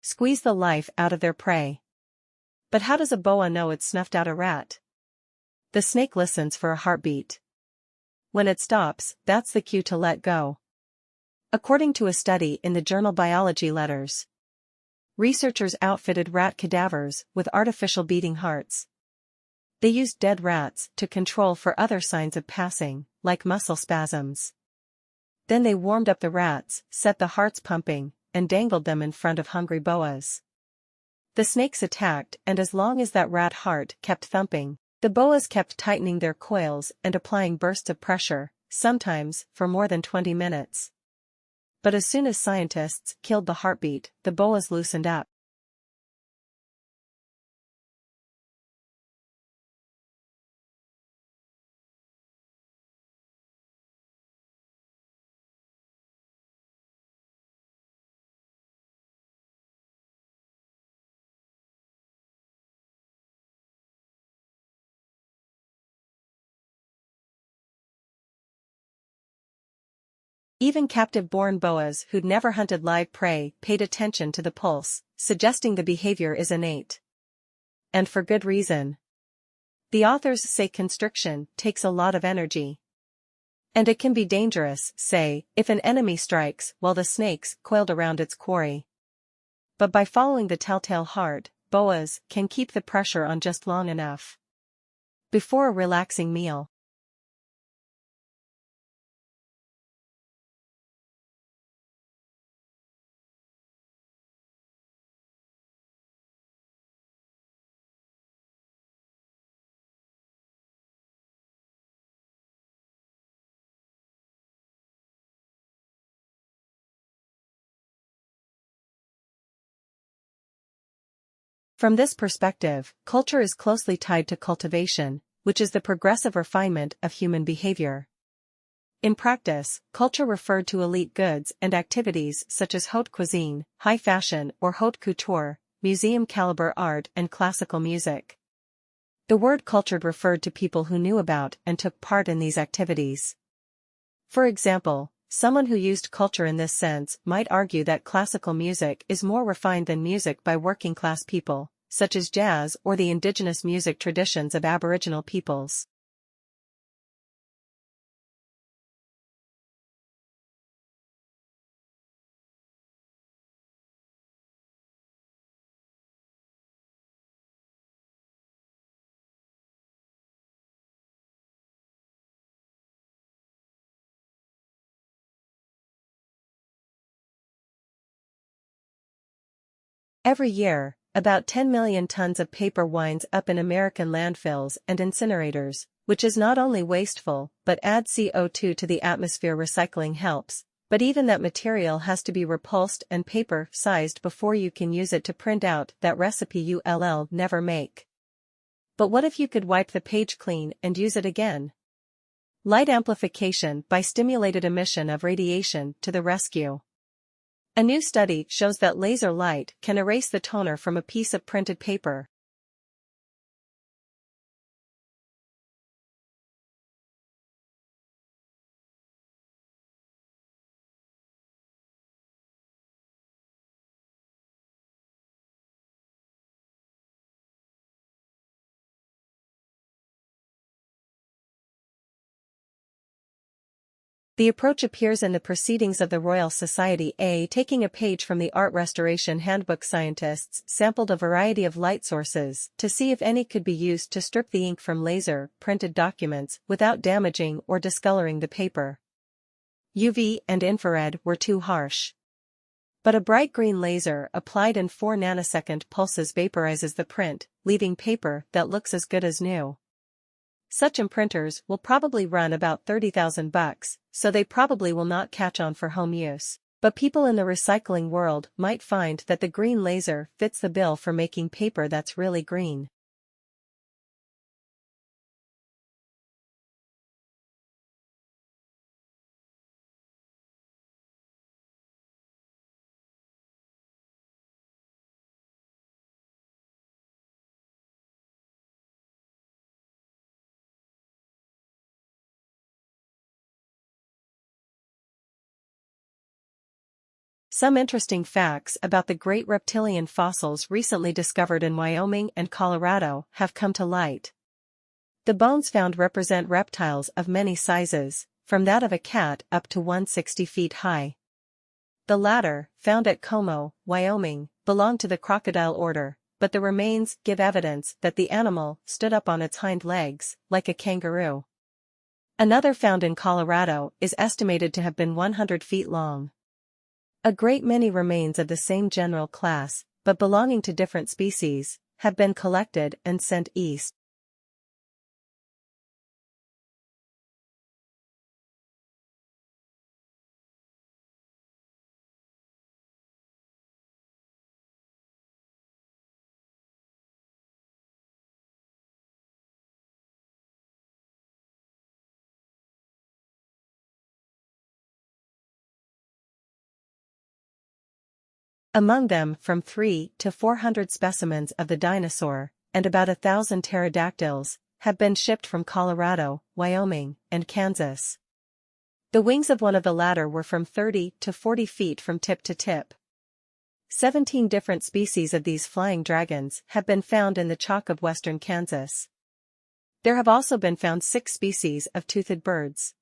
squeeze the life out of their prey. But how does a boa know it's snuffed out a rat? The snake listens for a heartbeat. When it stops, that's the cue to let go. According to a study in the journal Biology Letters, researchers outfitted rat cadavers with artificial beating hearts. They used dead rats to control for other signs of passing, like muscle spasms. Then they warmed up the rats, set the hearts pumping, and dangled them in front of hungry boas. The snakes attacked, and as long as that rat heart kept thumping, the boas kept tightening their coils and applying bursts of pressure, sometimes for more than 20 minutes. But as soon as scientists killed the heartbeat, the boas loosened up. Even captive-born boas who'd never hunted live prey paid attention to the pulse, suggesting the behavior is innate. And for good reason. The authors say constriction takes a lot of energy. And it can be dangerous, say, if an enemy strikes while the snake's coiled around its quarry. But by following the telltale heart, boas can keep the pressure on just long enough. Before a relaxing meal. From this perspective, culture is closely tied to cultivation, which is the progressive refinement of human behavior. In practice, culture referred to elite goods and activities such as haute cuisine, high fashion or haute couture, museum-caliber art and classical music. The word cultured referred to people who knew about and took part in these activities. For example, someone who used culture in this sense might argue that classical music is more refined than music by working-class people, such as jazz or the indigenous music traditions of Aboriginal peoples. Every year, about 10 million tons of paper winds up in American landfills and incinerators, which is not only wasteful but adds CO2 to the atmosphere. Recycling helps, but even that material has to be repulsed and paper-sized before you can use it to print out that recipe you'll never make. But what if you could wipe the page clean and use it again? Light amplification by stimulated emission of radiation to the rescue. A new study shows that laser light can erase the toner from a piece of printed paper. The approach appears in the Proceedings of the Royal Society. Taking a page from the Art Restoration Handbook, scientists sampled a variety of light sources to see if any could be used to strip the ink from laser-printed documents without damaging or discoloring the paper. UV and infrared were too harsh. But a bright green laser applied in 4 nanosecond pulses vaporizes the print, leaving paper that looks as good as new. Such imprinters will probably run about $30,000, so they probably will not catch on for home use. But people in the recycling world might find that the green laser fits the bill for making paper that's really green. Some interesting facts about the great reptilian fossils recently discovered in Wyoming and Colorado have come to light. The bones found represent reptiles of many sizes, from that of a cat up to 160 feet high. The latter, found at Como, Wyoming, belong to the crocodile order, but the remains give evidence that the animal stood up on its hind legs, like a kangaroo. Another found in Colorado is estimated to have been 100 feet long. A great many remains of the same general class, but belonging to different species, have been collected and sent east. Among them from 300 to 400 specimens of the dinosaur, and about 1,000 pterodactyls, have been shipped from Colorado, Wyoming, and Kansas. The wings of one of the latter were from 30 to 40 feet from tip to tip. 17 different species of these flying dragons have been found in the Chowk of western Kansas. There have also been found 6 species of toothed birds.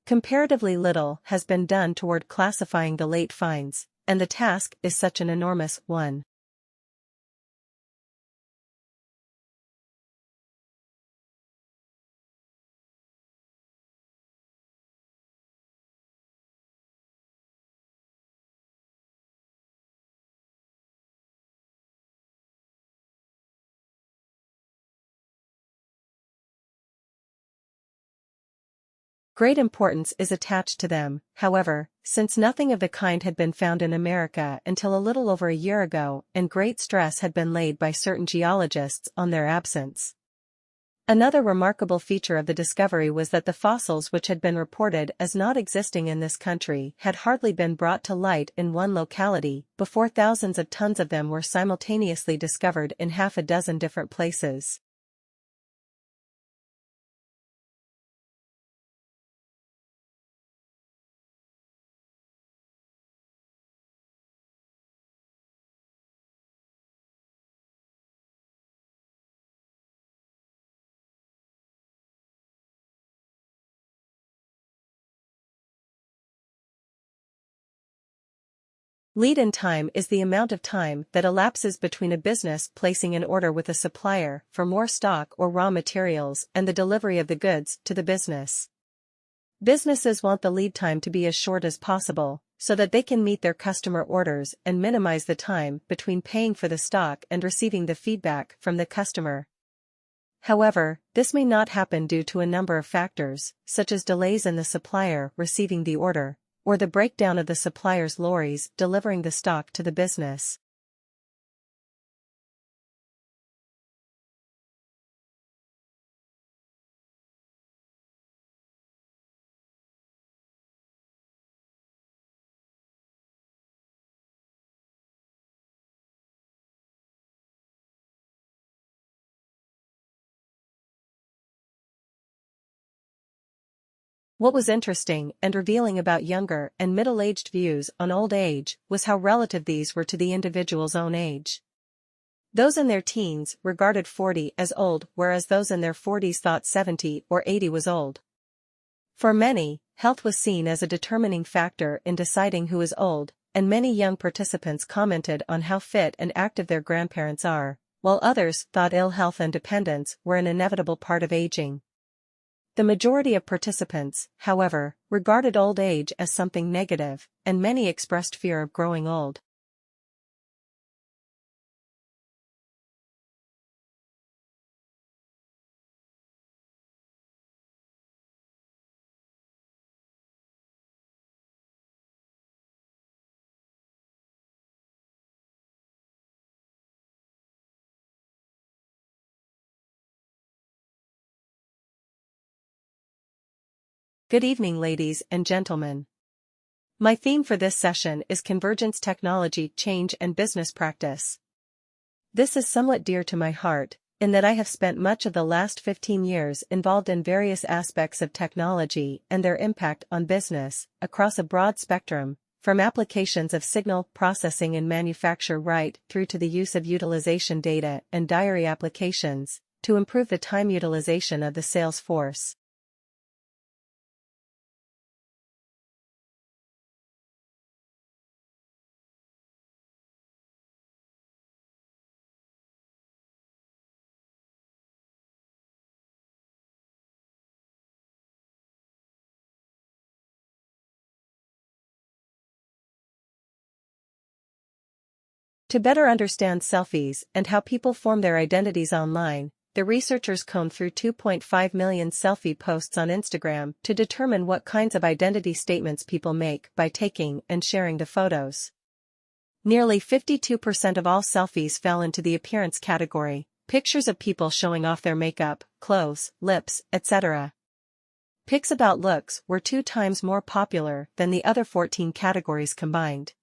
Comparatively little has been done toward classifying the late finds, and the task is such an enormous one. Great importance is attached to them, however, since nothing of the kind had been found in America until a little over a year ago, and great stress had been laid by certain geologists on their absence. Another remarkable feature of the discovery was that the fossils which had been reported as not existing in this country had hardly been brought to light in one locality before thousands of tons of them were simultaneously discovered in half a dozen different places. Lead-in time is the amount of time that elapses between a business placing an order with a supplier for more stock or raw materials and the delivery of the goods to the business. Businesses want the lead time to be as short as possible, so that they can meet their customer orders and minimize the time between paying for the stock and receiving the feedback from the customer. However, this may not happen due to a number of factors, such as delays in the supplier receiving the order, or the breakdown of the supplier's lorries delivering the stock to the business. What was interesting and revealing about younger and middle-aged views on old age was how relative these were to the individual's own age. Those in their teens regarded 40 as old, whereas those in their 40s thought 70 or 80 was old. For many, health was seen as a determining factor in deciding who is old, and many young participants commented on how fit and active their grandparents are, while others thought ill health and dependence were an inevitable part of aging. The majority of participants, however, regarded old age as something negative, and many expressed fear of growing old. Good evening, ladies and gentlemen. My theme for this session is Convergence Technology Change and Business Practice. This is somewhat dear to my heart, in that I have spent much of the last 15 years involved in various aspects of technology and their impact on business, across a broad spectrum, from applications of signal processing in manufacture right through to the use of utilization data and diary applications, to improve the time utilization of the sales force. To better understand selfies and how people form their identities online, the researchers combed through 2.5 million selfie posts on Instagram to determine what kinds of identity statements people make by taking and sharing the photos. Nearly 52% of all selfies fell into the appearance category, pictures of people showing off their makeup, clothes, lips, etc. Pics about looks were 2 times more popular than the other 14 categories combined.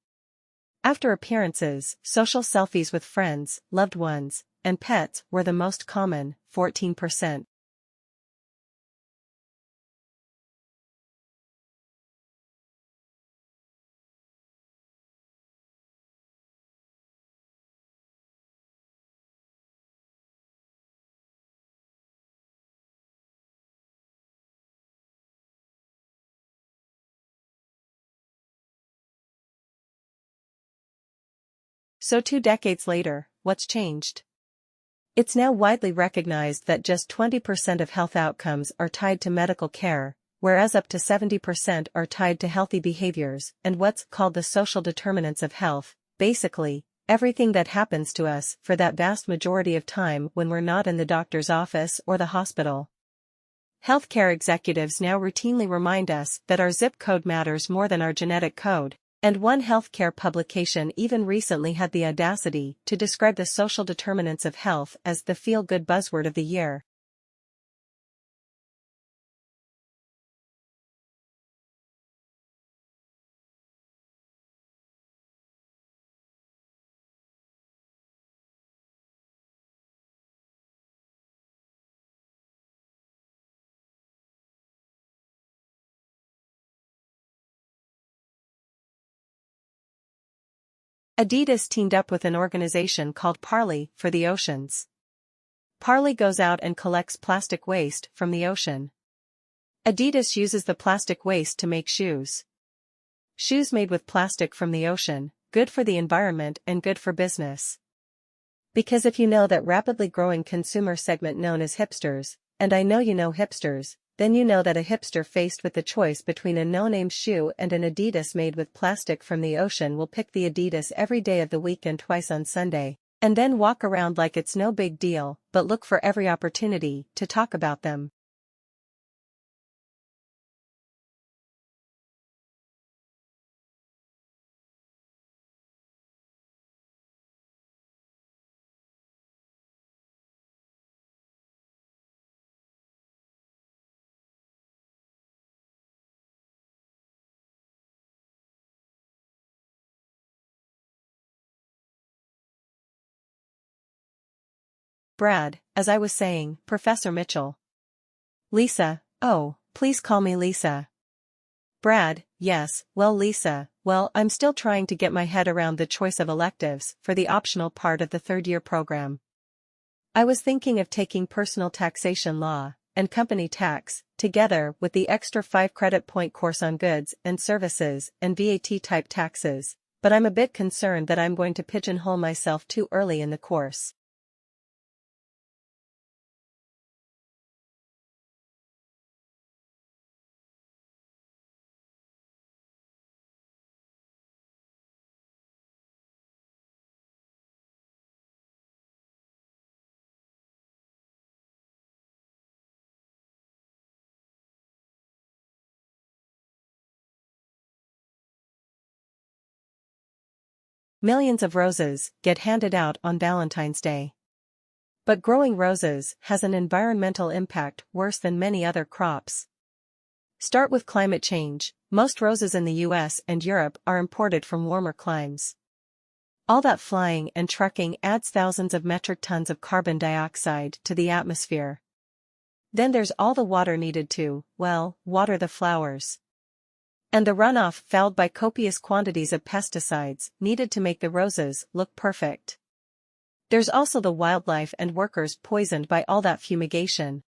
After appearances, social selfies with friends, loved ones, and pets were the most common, 14%. So 2 decades later, what's changed? It's now widely recognized that just 20% of health outcomes are tied to medical care, whereas up to 70% are tied to healthy behaviors and what's called the social determinants of health, basically, everything that happens to us for that vast majority of time when we're not in the doctor's office or the hospital. Healthcare executives now routinely remind us that our zip code matters more than our genetic code. And one healthcare publication even recently had the audacity to describe the social determinants of health as the feel-good buzzword of the year. Adidas teamed up with an organization called Parley for the oceans. Parley goes out and collects plastic waste from the ocean. Adidas uses the plastic waste to make shoes. Shoes made with plastic from the ocean, good for the environment and good for business. Because if you know that rapidly growing consumer segment known as hipsters, and I know you know hipsters, then you know that a hipster faced with the choice between a no-name shoe and an Adidas made with plastic from the ocean will pick the Adidas every day of the week and twice on Sunday, and then walk around like it's no big deal, but look for every opportunity to talk about them. Brad, as I was saying, Professor Mitchell. Lisa, oh, please call me Lisa. Brad, yes, well Lisa, well I'm still trying to get my head around the choice of electives for the optional part of the third-year program. I was thinking of taking personal taxation law and company tax, together with the extra 5 credit point course on goods and services and VAT-type taxes, but I'm a bit concerned that I'm going to pigeonhole myself too early in the course. Millions of roses get handed out on Valentine's Day. But growing roses has an environmental impact worse than many other crops. Start with climate change. Most roses in the US and Europe are imported from warmer climes. All that flying and trucking adds thousands of metric tons of carbon dioxide to the atmosphere. Then there's all the water needed to, well, water the flowers. And the runoff fouled by copious quantities of pesticides needed to make the roses look perfect. There's also the wildlife and workers poisoned by all that fumigation.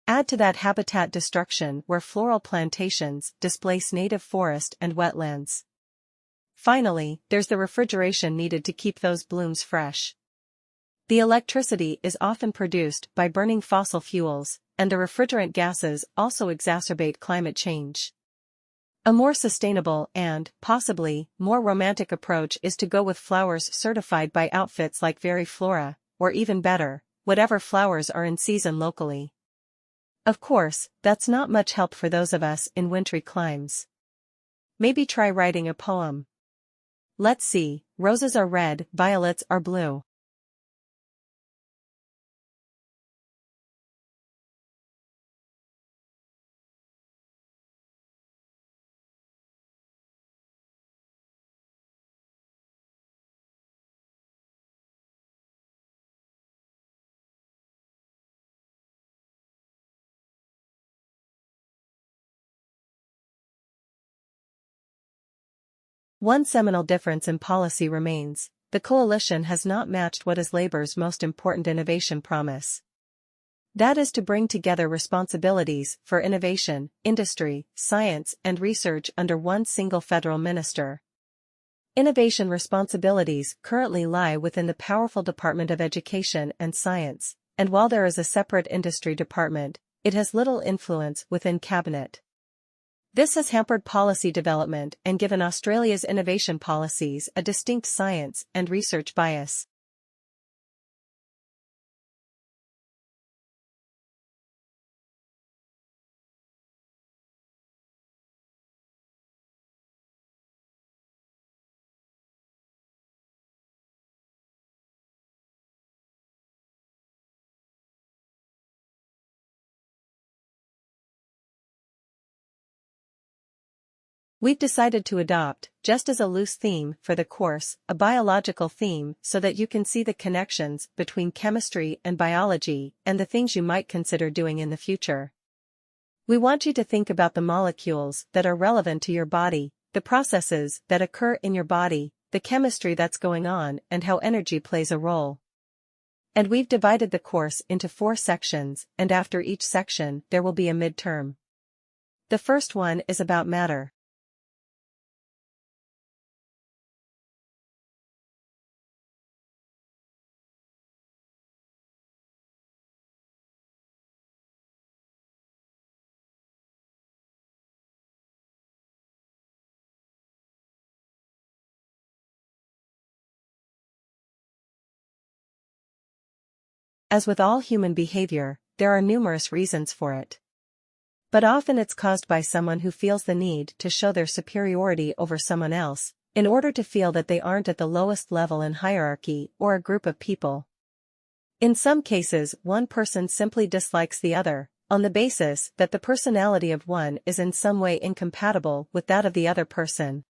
Add to that habitat destruction where floral plantations displace native forest and wetlands. Finally, there's the refrigeration needed to keep those blooms fresh. The electricity is often produced by burning fossil fuels, and the refrigerant gases also exacerbate climate change. A more sustainable and, possibly, more romantic approach is to go with flowers certified by outfits like Flora, or even better, whatever flowers are in season locally. Of course, that's not much help for those of us in wintry climes. Maybe try writing a poem. Let's see, roses are red, violets are blue. One seminal difference in policy remains: the coalition has not matched what is Labour's most important innovation promise. That is to bring together responsibilities for innovation, industry, science and research under one single federal minister. Innovation responsibilities currently lie within the powerful Department of Education and Science, and while there is a separate industry department, it has little influence within Cabinet. This has hampered policy development and given Australia's innovation policies a distinct science and research bias. We've decided to adopt, just as a loose theme for the course, a biological theme so that you can see the connections between chemistry and biology and the things you might consider doing in the future. We want you to think about the molecules that are relevant to your body, the processes that occur in your body, the chemistry that's going on, and how energy plays a role. And we've divided the course into 4 sections, and after each section there will be a midterm. The first one is about matter. As with all human behavior, there are numerous reasons for it. But often it's caused by someone who feels the need to show their superiority over someone else, in order to feel that they aren't at the lowest level in hierarchy or a group of people. In some cases, one person simply dislikes the other, on the basis that the personality of one is in some way incompatible with that of the other person.